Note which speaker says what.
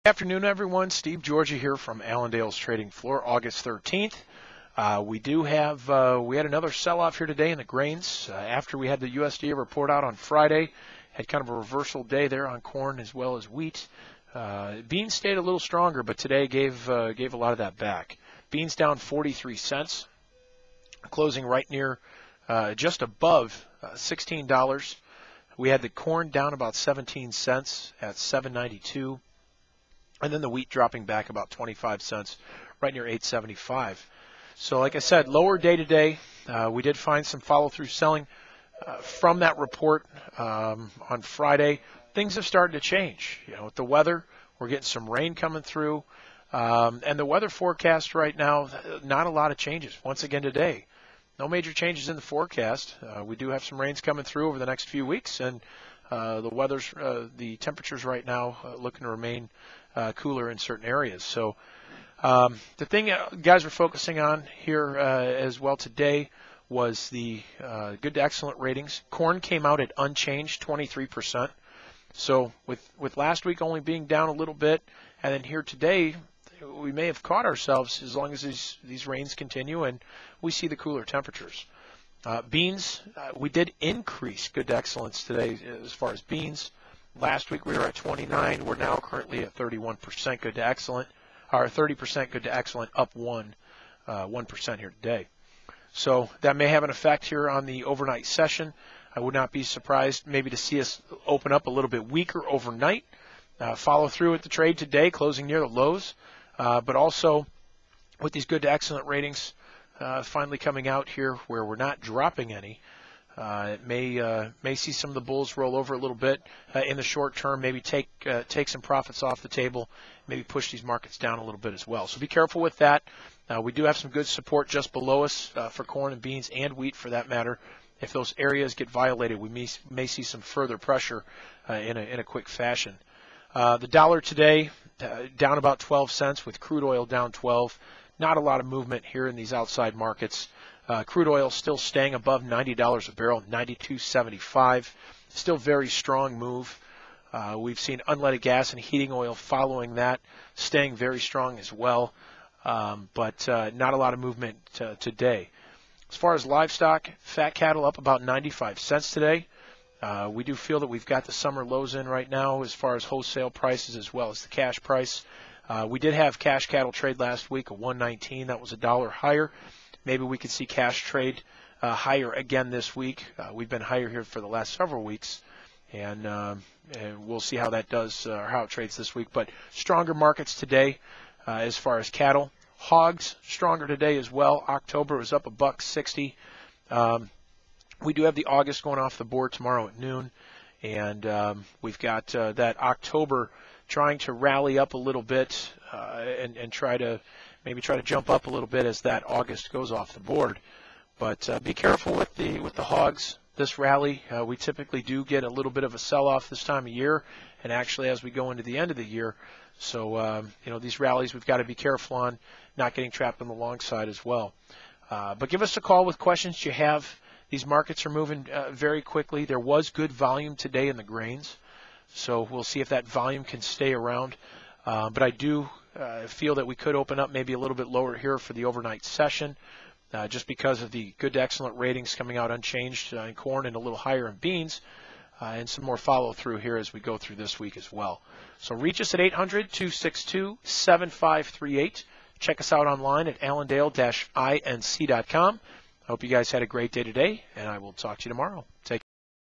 Speaker 1: Good afternoon, everyone. Steve Georgia here from Allendale's trading floor, August 13th. We had another sell-off here today in the grains after we had the USDA report out on Friday. Had kind of a reversal day there on corn as well as wheat. Beans stayed a little stronger, but today gave a lot of that back. Beans down 43 cents, closing right near just above $16. We had the corn down about 17 cents at $7.92. And then the wheat dropping back about 25 cents, right near $8.75. So like I said, lower day today. We did find some follow-through selling from that report on Friday. Things have started to change. With the weather, we're getting some rain coming through. And the weather forecast right now, not a lot of changes. Once again today, no major changes in the forecast. We do have some rains coming through over the next few weeks, and the temperatures right now looking to remain cooler in certain areas. So the thing guys were focusing on here as well today was the good to excellent ratings. Corn came out at unchanged, 23%. So with last week only being down a little bit, and then here today, we may have caught ourselves as long as these rains continue and we see the cooler temperatures. Beans, we did increase good to excellence today as far as beans. Last week we were at 29. We're now currently at 31% good to excellent, or 30% good to excellent, up 1% here today. So that may have an effect here on the overnight session. I would not be surprised maybe to see us open up a little bit weaker overnight, follow through with the trade today, closing near the lows, but also with these good to excellent ratings finally coming out here where we're not dropping any. It may see some of the bulls roll over a little bit in the short term, maybe take some profits off the table, maybe push these markets down a little bit as well. So be careful with that. We do have some good support just below us for corn and beans and wheat for that matter. If those areas get violated, we may see some further pressure in a quick fashion. The dollar today down about 12 cents with crude oil down 12. Not a lot of movement here in these outside markets. Crude oil still staying above $90 a barrel, $92.75. Still very strong move. We've seen unleaded gas and heating oil following that, staying very strong as well. But not a lot of movement today. As far as livestock, fat cattle up about 95 cents today. We do feel that we've got the summer lows in right now as far as wholesale prices as well as the cash price. We did have cash cattle trade last week, a 119. That was $1 higher. Maybe we could see cash trade higher again this week. We've been higher here for the last several weeks, and we'll see how that does or how it trades this week. But stronger markets today as far as cattle. Hogs stronger today as well. October was up $1.60. We do have the August going off the board tomorrow at noon, and we've got that October trying to rally up a little bit and try to jump up a little bit as that August goes off the board. But be careful with the hogs. This rally, we typically do get a little bit of a sell-off this time of year, and actually as we go into the end of the year. So these rallies we've got to be careful on not getting trapped on the long side as well. But give us a call with questions you have. These markets are moving very quickly. There was good volume today in the grains, so we'll see if that volume can stay around. But I do feel that we could open up maybe a little bit lower here for the overnight session just because of the good to excellent ratings coming out unchanged in corn and a little higher in beans, and some more follow-through here as we go through this week as well. So reach us at 800-262-7538. Check us out online at allendale-inc.com. I hope you guys had a great day today, and I will talk to you tomorrow. Take care.